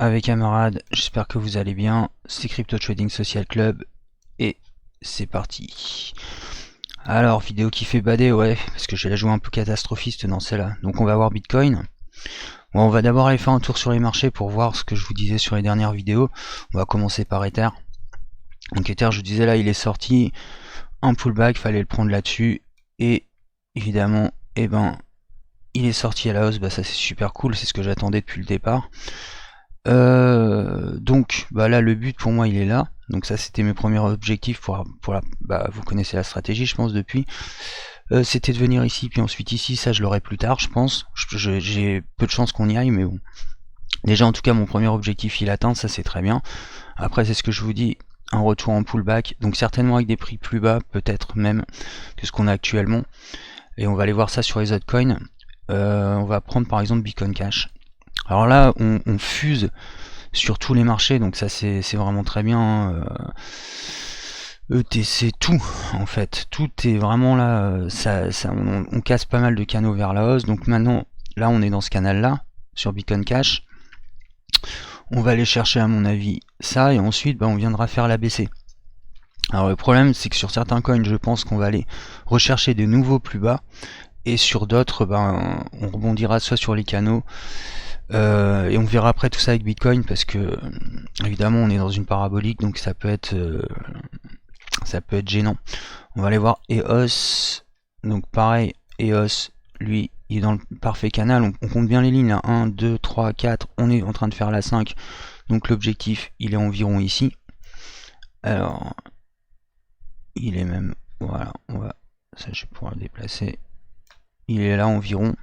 avec camarades, j'espère que vous allez bien, c'est Crypto Trading Social Club et c'est parti. Alors vidéo qui fait bader, ouais, parce que j'ai la joué un peu catastrophiste dans celle-là. Donc on va voir Bitcoin. Bon, on va d'abord aller faire un tour sur les marchés pour voir ce que je vous disais sur les dernières vidéos. On va commencer par Ether. Donc Ether, je vous disais là, il est sorti un pullback, fallait le prendre là-dessus et évidemment, il est sorti à la hausse, bah ça c'est super cool, c'est ce que j'attendais depuis le départ. Donc là le but pour moi il est là, donc ça c'était mes premiers objectifs pour vous connaissez la stratégie je pense depuis. C'était de venir ici puis ensuite ici, ça je l'aurai plus tard je pense, j'ai peu de chances qu'on y aille mais bon. Déjà en tout cas mon premier objectif il est atteint, ça c'est très bien. Après c'est ce que je vous dis, un retour en pullback, donc certainement avec des prix plus bas, peut-être même que ce qu'on a actuellement. Et on va aller voir ça sur les autres coins. On va prendre par exemple Bitcoin Cash. Alors là, on fuse sur tous les marchés, donc ça c'est vraiment très bien. ETC, tout en fait, tout est vraiment là. On casse pas mal de canaux vers la hausse. Donc maintenant, là on est dans ce canal là, sur Bitcoin Cash. On va aller chercher à mon avis ça, et ensuite on viendra faire l'ABC. Alors le problème c'est que sur certains coins, je pense qu'on va aller rechercher des nouveaux plus bas, et sur d'autres, on rebondira soit sur les canaux. Et on verra après tout ça avec Bitcoin parce que évidemment on est dans une parabolique, donc ça peut être gênant. On va aller voir EOS. Donc pareil, EOS, lui, il est dans le parfait canal. On compte bien les lignes là. 1, 2, 3, 4. On est en train de faire la 5. Donc l'objectif, il est environ ici. Alors, il est même... Voilà, ça je vais pouvoir le déplacer. Il est là environ.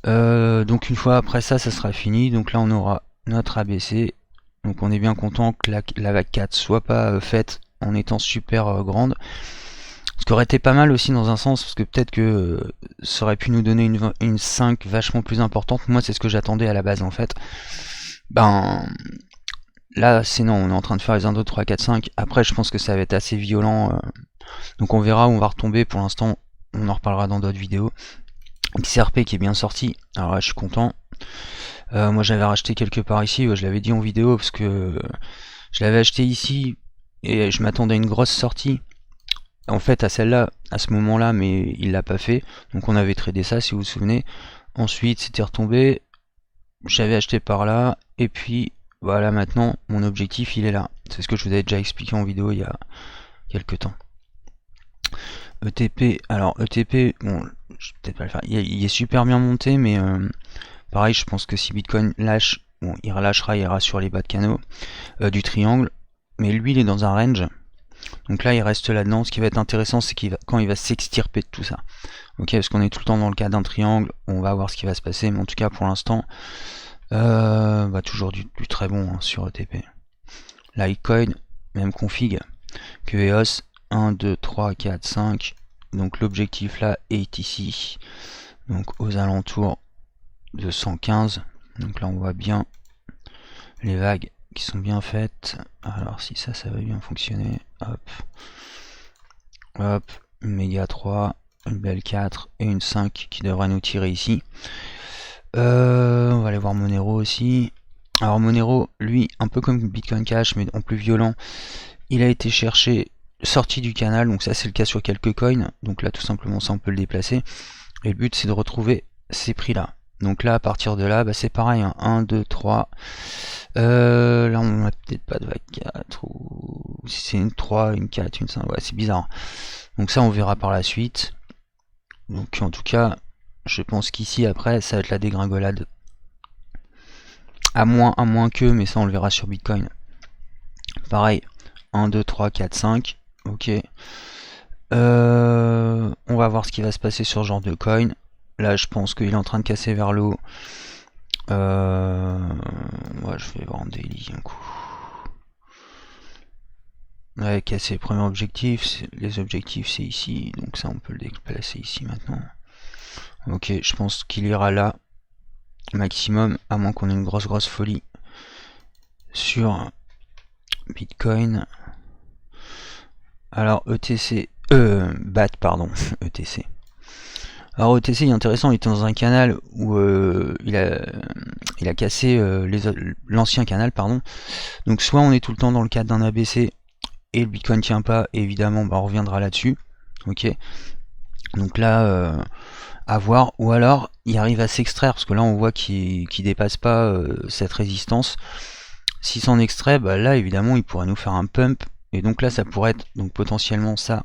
Donc une fois après ça, ça sera fini. Donc là on aura notre ABC. Donc on est bien content que la vague 4 soit pas faite en étant super grande. Ce qui aurait été pas mal aussi dans un sens, parce que peut-être que ça aurait pu nous donner une 5 vachement plus importante. Moi c'est ce que j'attendais à la base en fait. Là c'est non, on est en train de faire les 1, 2, 3, 4, 5. Après je pense que ça va être assez violent. Donc on verra où on va retomber. Pour l'instant on en reparlera dans d'autres vidéos. XRP qui est bien sorti, alors là je suis content. Moi j'avais racheté quelque part ici, je l'avais dit en vidéo parce que je l'avais acheté ici et je m'attendais à une grosse sortie en fait à celle-là, à ce moment-là, mais il l'a pas fait, donc on avait tradé ça si vous vous souvenez. Ensuite c'était retombé, j'avais acheté par là, et puis voilà, maintenant mon objectif il est là, c'est ce que je vous avais déjà expliqué en vidéo il y a quelques temps. ETP, alors ETP, bon, je vais peut-être pas le faire, il est super bien monté, mais pareil, je pense que si Bitcoin lâche, bon, il relâchera, il ira sur les bas de canaux du triangle, mais lui il est dans un range, donc là il reste là-dedans. Ce qui va être intéressant, c'est quand il va s'extirper de tout ça, ok, parce qu'on est tout le temps dans le cas d'un triangle, on va voir ce qui va se passer, mais en tout cas pour l'instant, toujours du très bon sur ETP. Litecoin, même config que EOS. 1, 2, 3, 4, 5. Donc l'objectif là est ici. Donc aux alentours de 115. Donc là on voit bien les vagues qui sont bien faites. Alors si ça va bien fonctionner. Hop. Hop. Une méga 3. Une belle 4 et une 5 qui devrait nous tirer ici. On va aller voir Monero aussi. Alors Monero, lui, un peu comme Bitcoin Cash, mais en plus violent, il a été cherché, sorti du canal, donc ça c'est le cas sur quelques coins, donc là tout simplement ça on peut le déplacer, et le but c'est de retrouver ces prix là. Donc là à partir de là, c'est pareil, hein. 1, 2, 3, là on a peut-être pas de vague 4, ou si c'est une 3, une 4, une 5, ouais c'est bizarre. Donc ça on verra par la suite. Donc en tout cas, je pense qu'ici après ça va être la dégringolade. À moins que, mais ça on le verra sur Bitcoin. Pareil, 1, 2, 3, 4, 5. Ok. On va voir ce qui va se passer sur ce genre de coin. Là, je pense qu'il est en train de casser vers le haut. Ouais, je vais voir en daily un coup. Ouais, casser le premier objectif. Les objectifs, c'est ici. Donc ça, on peut le déplacer ici maintenant. Ok, je pense qu'il ira là. Maximum, à moins qu'on ait une grosse folie sur Bitcoin. Alors, ETC... BAT, pardon. ETC. Alors OTC il est intéressant, il était dans un canal où il a cassé l'ancien canal, pardon. Donc soit on est tout le temps dans le cadre d'un ABC et le Bitcoin tient pas, et évidemment bah, on reviendra là-dessus. Ok. Donc là, à voir, ou alors il arrive à s'extraire, parce que là on voit qu'il dépasse pas cette résistance. S'il s'en extrait, bah là évidemment il pourrait nous faire un pump, et donc là ça pourrait être donc potentiellement ça,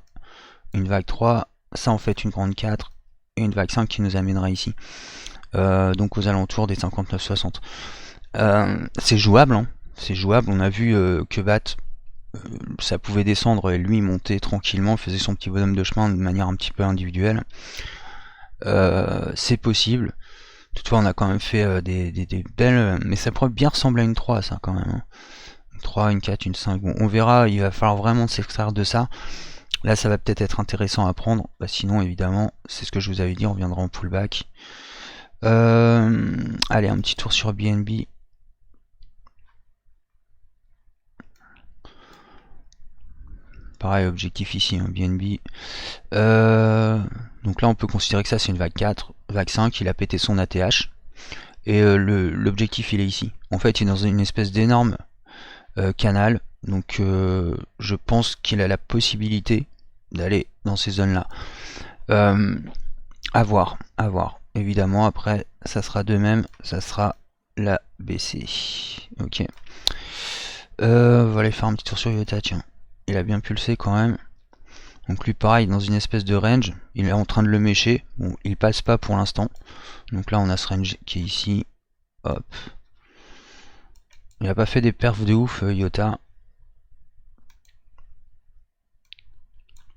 une vague 3, ça en fait une grande 4, et une vague 5 qui nous amènera ici. Donc aux alentours des 59,60. C'est jouable, hein. C'est jouable, on a vu que BAT ça pouvait descendre et lui monter tranquillement, faisait son petit bonhomme de chemin de manière un petit peu individuelle. C'est possible. Toutefois on a quand même fait des belles, mais ça pourrait bien ressembler à une 3 ça quand même, hein. Une 3, une 4, une 5, bon on verra, il va falloir vraiment s'extraire de ça. Là ça va peut-être être intéressant à prendre, bah, sinon évidemment c'est ce que je vous avais dit, on reviendra en pullback. Allez, un petit tour sur BNB. Pareil, objectif ici, hein, BNB. Donc là, on peut considérer que ça, c'est une vague 4. Vague 5, il a pété son ATH. Et l'objectif, il est ici. En fait, il est dans une espèce d'énorme canal. Donc, je pense qu'il a la possibilité d'aller dans ces zones-là. À voir, à voir. Évidemment, après, ça sera de même. Ça sera la BC. Ok. On va aller faire un petit tour sur Iota, tiens. Il a bien pulsé quand même. Donc lui pareil dans une espèce de range, il est en train de le mécher, bon il passe pas pour l'instant. Donc là on a ce range qui est ici, hop. Il a pas fait des perfs de ouf Iota.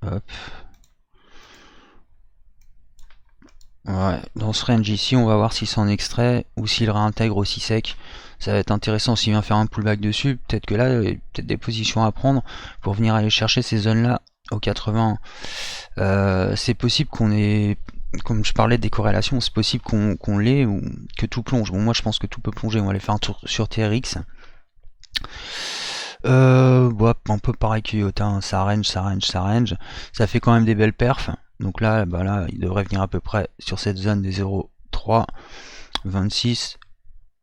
Hop. Ouais, dans ce range ici on va voir s'il s'en extrait ou s'il réintègre aussi sec. Ça va être intéressant s'il vient faire un pullback dessus, peut-être que là il y a peut-être des positions à prendre pour venir aller chercher ces zones là au 80. C'est possible qu'on ait, comme je parlais des corrélations, c'est possible qu'on l'ait ou que tout plonge. Bon, moi je pense que tout peut plonger. On va aller faire un tour sur TRX. Bon, un peu pareil que Iota, hein. Ça range, ça range, ça range. Ça fait quand même des belles perfs. Donc là, bah là, il devrait venir à peu près sur cette zone des 0,3, 26,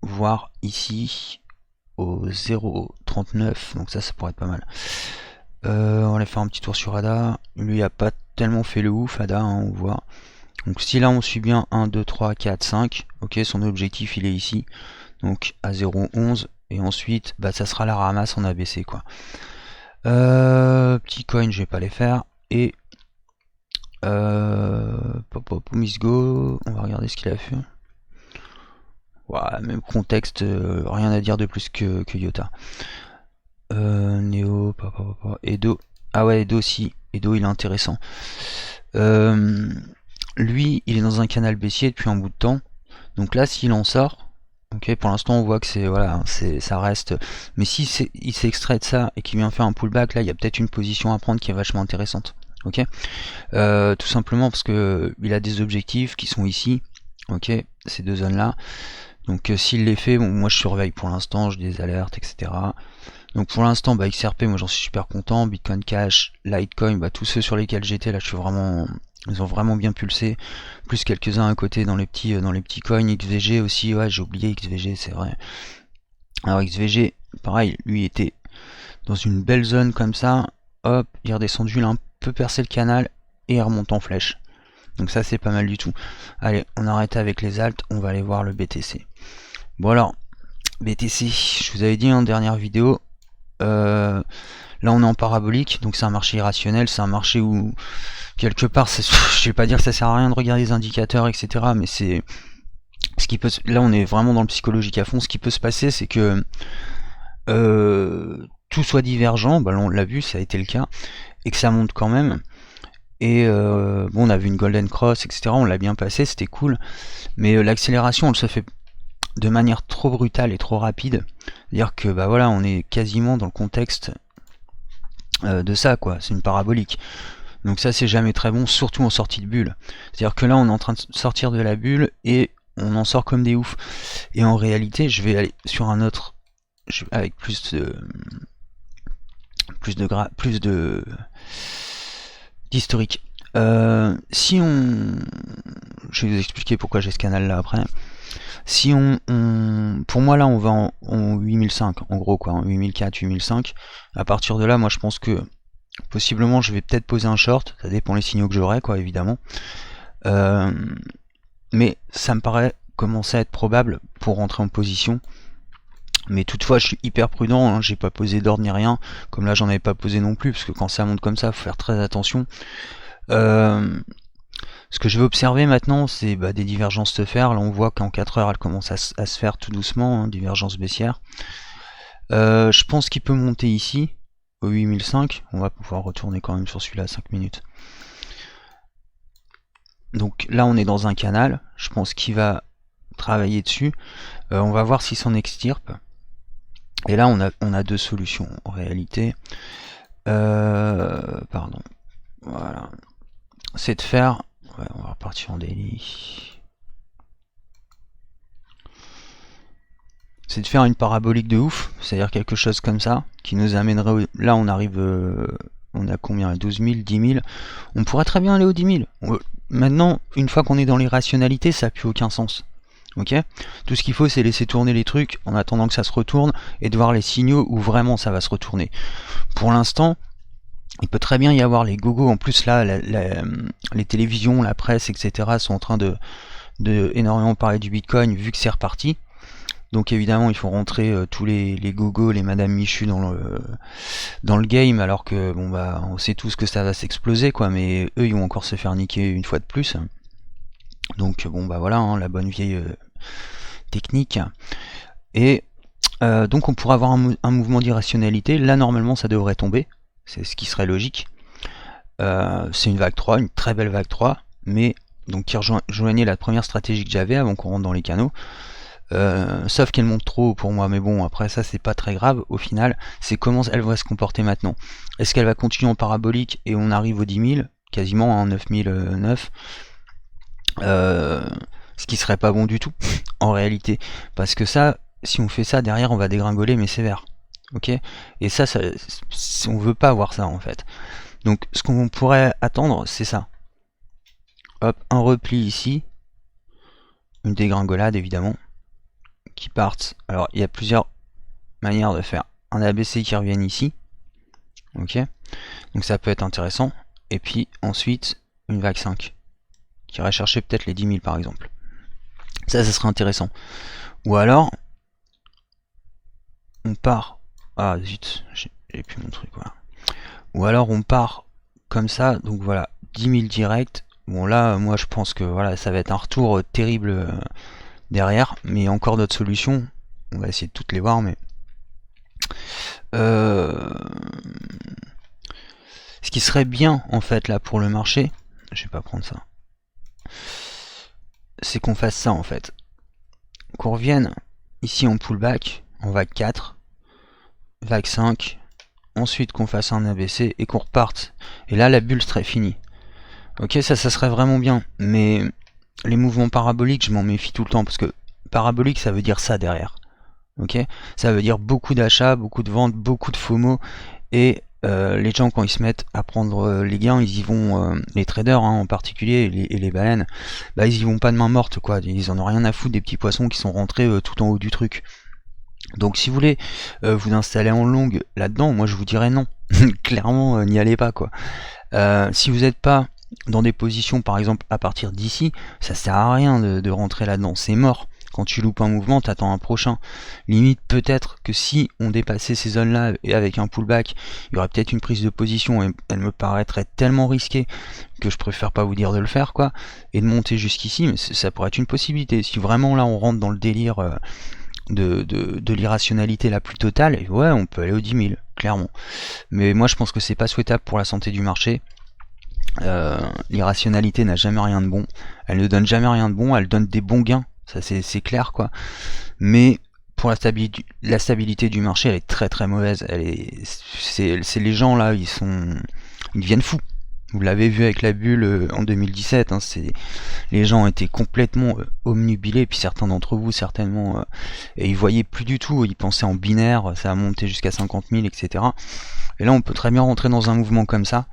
voire ici au 0,39. Donc ça pourrait être pas mal. On va aller faire un petit tour sur ADA. Lui a pas tellement fait le ouf, ADA, hein, on voit. Donc si là on suit bien 1, 2, 3, 4, 5, ok, son objectif il est ici, donc à 0,11, et ensuite bah, ça sera la ramasse en ABC quoi. Petit coin, je vais pas les faire, et pop, pop, Miss Go, on va regarder ce qu'il a fait. Ouais, même contexte, rien à dire de plus que Iota. Neo, papa, Edo. Ah ouais, Edo aussi. Edo, il est intéressant. Lui, il est dans un canal baissier depuis un bout de temps. Donc là, s'il en sort, ok, pour l'instant, on voit que c'est voilà, ça reste. Mais si il s'est extrait de ça et qu'il vient faire un pullback, là, il y a peut-être une position à prendre qui est vachement intéressante. Ok, tout simplement parce que il a des objectifs qui sont ici. Ok, ces deux zones là. Donc s'il les fait, bon, moi je surveille pour l'instant, j'ai des alertes, etc. Donc pour l'instant, bah, XRP, moi j'en suis super content. Bitcoin Cash, Litecoin, bah, tous ceux sur lesquels j'étais, là je suis vraiment, ils ont vraiment bien pulsé. Plus quelques-uns à côté dans les petits coins. XVG aussi, ouais, j'ai oublié XVG, c'est vrai. Alors XVG, pareil, lui était dans une belle zone comme ça. Hop, il est redescendu, il a un peu percé le canal et il remonte en flèche. Donc ça c'est pas mal du tout. Allez, on arrête avec les alts, on va aller voir le BTC. Bon alors, BTC, je vous avais dit en dernière vidéo, là on est en parabolique, donc c'est un marché irrationnel, c'est un marché où quelque part, je vais pas dire que ça sert à rien de regarder les indicateurs, etc. Mais c'est ce qui peut, là on est vraiment dans le psychologique à fond. Ce qui peut se passer, c'est que tout soit divergent, bah là on l'a vu, ça a été le cas, et que ça monte quand même. Et bon, on a vu une golden cross, etc. On l'a bien passé, c'était cool. Mais l'accélération, elle se fait de manière trop brutale et trop rapide. C'est-à-dire que bah voilà, on est quasiment dans le contexte de ça, quoi. C'est une parabolique. Donc ça, c'est jamais très bon, surtout en sortie de bulle. C'est-à-dire que là, on est en train de sortir de la bulle et on en sort comme des oufs. Et en réalité, je vais aller sur un autre, avec plus de d'historique. Si on... Je vais vous expliquer pourquoi j'ai ce canal là après. Si pour moi là on va en 8005 en gros quoi, en 8004, 8005. À partir de là, moi je pense que possiblement je vais peut-être poser un short, ça dépend les signaux que j'aurai quoi évidemment. Mais ça me paraît commencer à être probable pour rentrer en position. Mais toutefois je suis hyper prudent, hein, j'ai pas posé d'ordre ni rien, comme là j'en avais pas posé non plus, parce que quand ça monte comme ça, faut faire très attention. Ce que je vais observer maintenant, c'est des divergences se faire. Là on voit qu'en 4 heures elle commence à se faire tout doucement, hein, divergence baissière. Je pense qu'il peut monter ici, au 8005, on va pouvoir retourner quand même sur celui-là 5 minutes. Donc là on est dans un canal, je pense qu'il va travailler dessus. On va voir s'il s'en extirpe. Et là on a deux solutions en réalité. Pardon. Voilà. C'est de faire... Ouais, on va repartir en daily. C'est de faire une parabolique de ouf, c'est-à-dire quelque chose comme ça, qui nous amènerait... Là on arrive... on a combien? 12 000, 10 000. On pourrait très bien aller aux 10 000. Maintenant, une fois qu'on est dans les rationalités, ça n'a plus aucun sens. Ok, tout ce qu'il faut c'est laisser tourner les trucs en attendant que ça se retourne et de voir les signaux où vraiment ça va se retourner. Pour l'instant, il peut très bien y avoir les gogos. En plus là, les télévisions, la presse, etc. sont en train de énormément parler du Bitcoin vu que c'est reparti. Donc évidemment, il faut rentrer tous les gogos, les Madame Michu dans le game, alors que bon on sait tous que ça va s'exploser quoi. Mais eux, ils vont encore se faire niquer une fois de plus. Donc bon voilà, hein, la bonne vieille technique. Et donc on pourrait avoir un mouvement d'irrationalité. Là normalement ça devrait tomber, c'est ce qui serait logique. C'est une vague 3, une très belle vague 3, mais donc qui rejoignait la première stratégie que j'avais avant qu'on rentre dans les canaux. Sauf qu'elle monte trop haut pour moi, mais bon après ça c'est pas très grave. Au final c'est comment elle va se comporter maintenant. Est-ce qu'elle va continuer en parabolique et on arrive aux 10 000 quasiment en 9009, ce qui serait pas bon du tout en réalité, parce que ça, si on fait ça derrière on va dégringoler mais sévère. Ok, et ça on veut pas avoir ça en fait. Donc ce qu'on pourrait attendre c'est ça. Hop, un repli ici, une dégringolade évidemment, qui partent. Alors il y a plusieurs manières de faire. Un ABC qui revienne ici. Ok, donc ça peut être intéressant. Et puis ensuite une vague 5 qui irait chercher peut-être les 10 000 par exemple. Ça serait intéressant. Ou alors on part. Ah zut, j'ai plus mon truc, voilà. Ou alors on part comme ça, donc voilà, 10 000 direct. Bon là, moi je pense que voilà, ça va être un retour terrible derrière, mais il y a encore d'autres solutions. On va essayer de toutes les voir, mais... Ce qui serait bien en fait là pour le marché, je vais pas prendre ça, c'est qu'on fasse ça en fait. Qu'on revienne ici en pullback, en vague 4, vague 5, ensuite qu'on fasse un ABC et qu'on reparte. Et là la bulle serait finie. Ok, ça serait vraiment bien, mais les mouvements paraboliques, je m'en méfie tout le temps, parce que parabolique, ça veut dire ça derrière. Ok, ça veut dire beaucoup d'achats, beaucoup de ventes, beaucoup de FOMO, et les gens quand ils se mettent à prendre les gains, ils y vont, les traders hein, en particulier, et les baleines, ils y vont pas de main morte, quoi. Ils en ont rien à foutre des petits poissons qui sont rentrés tout en haut du truc. Donc si vous voulez vous installer en longue là-dedans, moi je vous dirais non. Clairement, n'y allez pas, quoi. Si vous n'êtes pas dans des positions par exemple à partir d'ici, ça sert à rien de rentrer là-dedans, c'est mort. Quand tu loupes un mouvement, t'attends un prochain. Limite peut-être que si on dépassait ces zones là et avec un pullback, il y aurait peut-être une prise de position et elle me paraîtrait tellement risquée que je préfère pas vous dire de le faire quoi, et de monter jusqu'ici, mais ça pourrait être une possibilité. Si vraiment là on rentre dans le délire de l'irrationalité la plus totale, et ouais on peut aller aux 10 000, clairement. Mais moi je pense que c'est pas souhaitable pour la santé du marché. L'irrationalité n'a jamais rien de bon, elle ne donne jamais rien de bon, elle donne des bons gains, ça c'est clair quoi, mais pour la stabilité du marché elle est très très mauvaise. C'est les gens là, ils deviennent fous. Vous l'avez vu avec la bulle en 2017, hein, les gens étaient complètement omnubilés, puis certains d'entre vous certainement, et ils voyaient plus du tout, ils pensaient en binaire, ça a monté jusqu'à 50 000, etc. Et là on peut très bien rentrer dans un mouvement comme ça.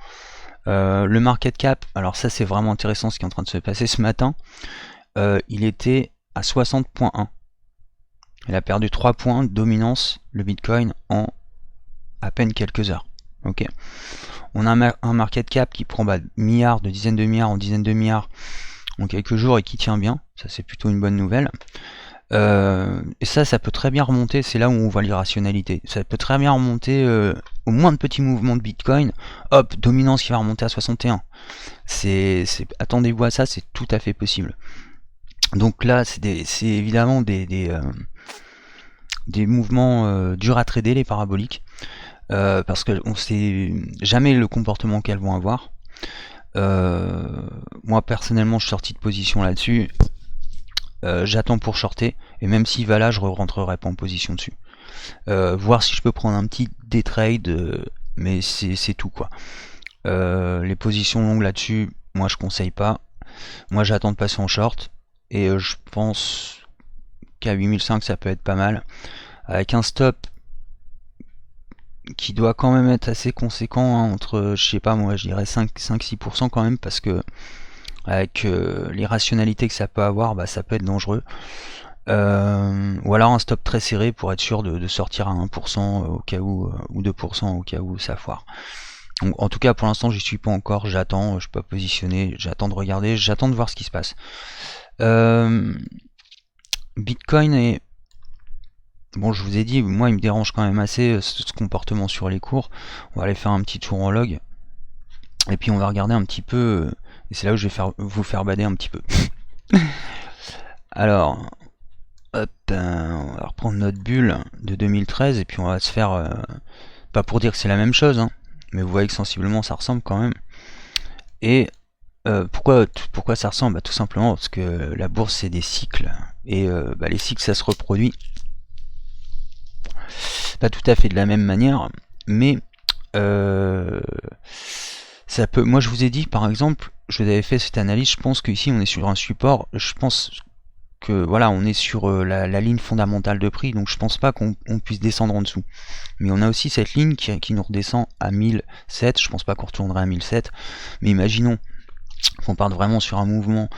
Le market cap, alors ça c'est vraiment intéressant ce qui est en train de se passer ce matin. Il était à 60.1. Il a perdu 3 points de dominance, le Bitcoin, en à peine quelques heures. Ok. On a un market cap qui prend milliards, de dizaines de milliards en dizaines de milliards en quelques jours et qui tient bien. Ça c'est plutôt une bonne nouvelle. Et ça peut très bien remonter, c'est là où on voit l'irrationalité. Ça peut très bien remonter au moins de petits mouvements de Bitcoin. Hop, dominance qui va remonter à 61. Attendez-vous à ça, c'est tout à fait possible. Donc là, c'est évidemment des mouvements durs à trader, les paraboliques, parce qu'on sait jamais le comportement qu'elles vont avoir. Moi personnellement, je suis sorti de position là-dessus. J'attends pour shorter, et même s'il va là, je rentrerai pas en position dessus. Voir si je peux prendre un petit day trade, mais c'est tout quoi. Les positions longues là-dessus, moi je conseille pas. Moi j'attends de passer en short, et je pense qu'à 8005 ça peut être pas mal, avec un stop qui doit quand même être assez conséquent, hein, entre, je sais pas moi, je dirais 5-6% quand même, parce que avec les rationalités que ça peut avoir, ça peut être dangereux. Ou alors un stop très serré pour être sûr de sortir à 1% au cas où, ou 2% au cas où ça foire. Donc, en tout cas pour l'instant j'y suis pas encore, j'attends, je suis pas positionné, j'attends de regarder, j'attends de voir ce qui se passe. Bitcoin est... Bon, je vous ai dit, moi il me dérange quand même assez ce comportement sur les cours. On va aller faire un petit tour en log. Et puis on va regarder un petit peu, et c'est là où je vais vous faire bader un petit peu. Alors, hop, on va reprendre notre bulle de 2013, et puis on va se faire, pas pour dire que c'est la même chose, hein, mais vous voyez que sensiblement ça ressemble quand même. Et pourquoi ça ressemble? Tout simplement parce que la bourse c'est des cycles, et les cycles ça se reproduit pas tout à fait de la même manière, mais ça peut. Moi je vous ai dit par exemple, je vous avais fait cette analyse, je pense qu'ici on est sur un support, je pense que voilà, on est sur la ligne fondamentale de prix, donc je pense pas qu'on puisse descendre en dessous. Mais on a aussi cette ligne qui nous redescend à 1007, je pense pas qu'on retournerait à 1007, mais imaginons qu'on parte vraiment sur un mouvement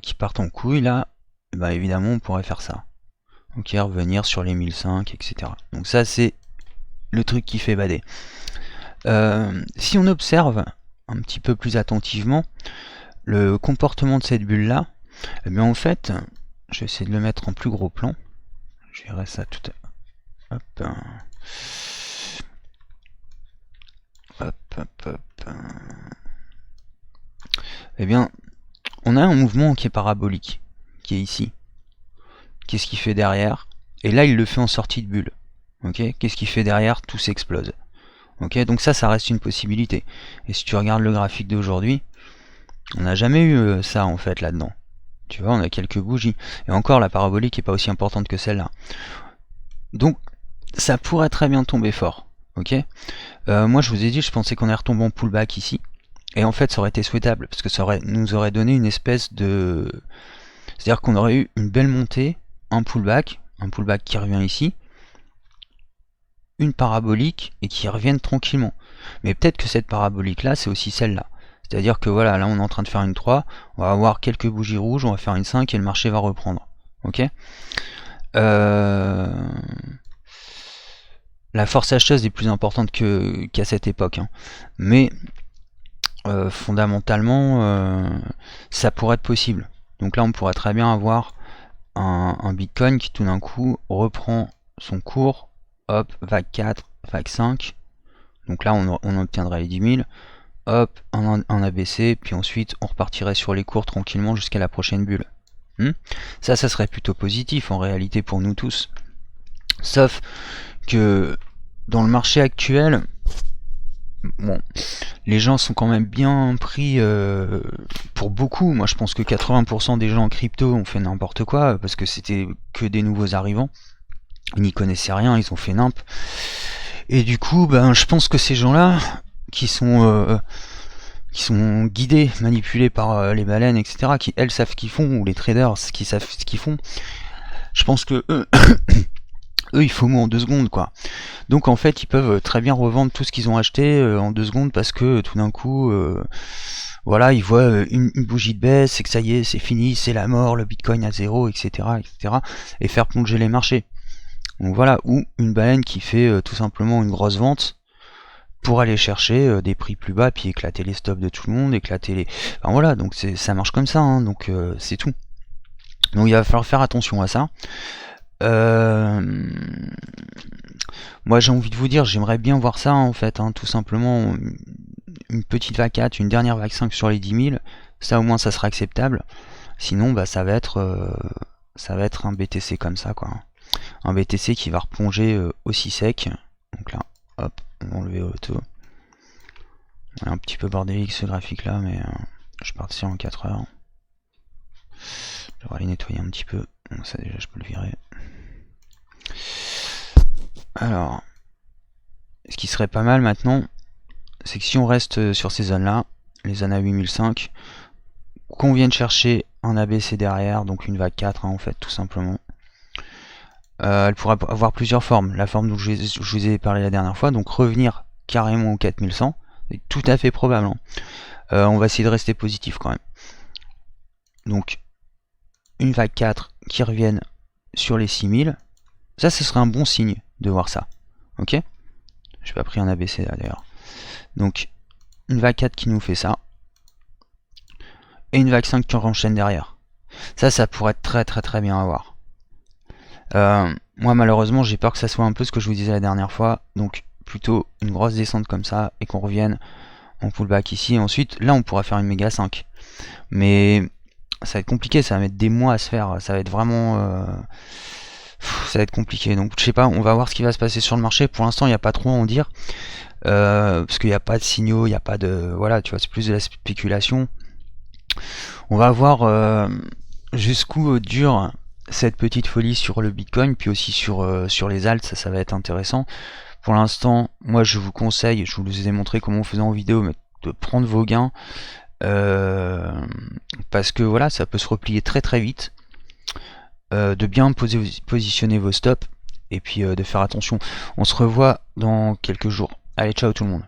qui parte en couille là, évidemment on pourrait faire ça. Ok, revenir sur les 1005, etc. Donc ça c'est le truc qui fait bader. Si on observe un petit peu plus attentivement le comportement de cette bulle là, en fait, je vais essayer de le mettre en plus gros plan. Je verrai ça tout à l'heure. Hop. On a un mouvement qui est parabolique, qui est ici. Qu'est-ce qu'il fait derrière? Et là, il le fait en sortie de bulle. Ok, qu'est-ce qu'il fait derrière? Tout s'explose. Ok, donc ça reste une possibilité. Et si tu regardes le graphique d'aujourd'hui, on n'a jamais eu ça en fait là-dedans. Tu vois, on a quelques bougies. Et encore, la parabolique n'est pas aussi importante que celle-là. Donc, ça pourrait très bien tomber fort. Ok. Moi, je vous ai dit, je pensais qu'on est retombé en pullback ici. Et en fait, ça aurait été souhaitable, parce que ça nous aurait donné une espèce de... C'est-à-dire qu'on aurait eu une belle montée, un pullback qui revient ici, une parabolique, et qui revienne tranquillement. Mais peut-être que cette parabolique-là, c'est aussi celle-là. C'est-à-dire que voilà, là on est en train de faire une 3, on va avoir quelques bougies rouges, on va faire une 5 et le marché va reprendre. Ok. La force acheteuse est plus importante qu'à cette époque. Hein. Mais fondamentalement, ça pourrait être possible. Donc là on pourrait très bien avoir un Bitcoin qui tout d'un coup reprend son cours, hop, vague 4, vague 5. Donc là on obtiendrait les 10 000. Hop, un ABC, puis ensuite on repartirait sur les cours tranquillement jusqu'à la prochaine bulle. Ça serait plutôt positif en réalité pour nous tous. Sauf que dans le marché actuel, bon, les gens sont quand même bien pris pour beaucoup. Moi je pense que 80% des gens en crypto ont fait n'importe quoi parce que c'était que des nouveaux arrivants. Ils n'y connaissaient rien, ils ont fait nimp. Et du coup, je pense que ces gens-là qui sont guidés, manipulés par les baleines, etc., qui elles savent ce qu'ils font, ou les traders qui savent ce qu'ils font, je pense que eux, il faut mou en 2 secondes, quoi. Donc en fait ils peuvent très bien revendre tout ce qu'ils ont acheté en 2 secondes, parce que tout d'un coup voilà, ils voient une bougie de baisse, c'est que ça y est, c'est fini, c'est la mort, le bitcoin à zéro, etc., etc., et faire plonger les marchés. Donc voilà, ou une baleine qui fait tout simplement une grosse vente pour aller chercher des prix plus bas, puis éclater les stops de tout le monde, éclater les... Enfin voilà, donc ça marche comme ça, hein, donc c'est tout. Donc il va falloir faire attention à ça. Moi j'ai envie de vous dire, j'aimerais bien voir ça en fait, hein, tout simplement, une petite vague 4, une dernière vague 5 sur les 10 000, ça au moins ça sera acceptable. Sinon bah ça va être un BTC comme ça, quoi. Un BTC qui va replonger aussi sec. Donc là, hop, on va enlever auto. Un petit peu bordélique ce graphique là, mais je partirai en 4 heures. Je devrais aller nettoyer un petit peu. Donc ça déjà je peux le virer. Alors, ce qui serait pas mal maintenant, c'est que si on reste sur ces zones là, les zones à 8005, qu'on vienne chercher un ABC derrière, donc une vague 4 hein, en fait tout simplement. Elle pourrait avoir plusieurs formes. La forme dont je vous ai parlé la dernière fois, donc revenir carrément au 4100, c'est tout à fait probable, hein. On va essayer de rester positif quand même. Donc une vague 4 qui revienne sur les 6000, ça ce serait un bon signe de voir ça. Ok, j'ai pas pris un ABC là d'ailleurs. Donc une vague 4 qui nous fait ça, et une vague 5 qui enchaîne derrière. Ça pourrait être très très très bien à voir. Moi malheureusement j'ai peur que ça soit un peu ce que je vous disais la dernière fois, donc plutôt une grosse descente comme ça et qu'on revienne en pullback ici, et ensuite là on pourra faire une méga 5, mais ça va être compliqué, ça va mettre des mois à se faire, ça va être vraiment ça va être compliqué. Donc je sais pas, on va voir ce qui va se passer sur le marché. Pour l'instant il n'y a pas trop à en dire, parce qu'il n'y a pas de signaux, il n'y a pas de... Voilà, tu vois, c'est plus de la spéculation. On va voir jusqu'où dure cette petite folie sur le Bitcoin, puis aussi sur les alts, ça va être intéressant. Pour l'instant, moi je vous conseille, je vous ai montré comment on faisait en vidéo, mais de prendre vos gains, parce que voilà, ça peut se replier très très vite, de bien positionner vos stops, et puis de faire attention. On se revoit dans quelques jours. Allez, ciao tout le monde.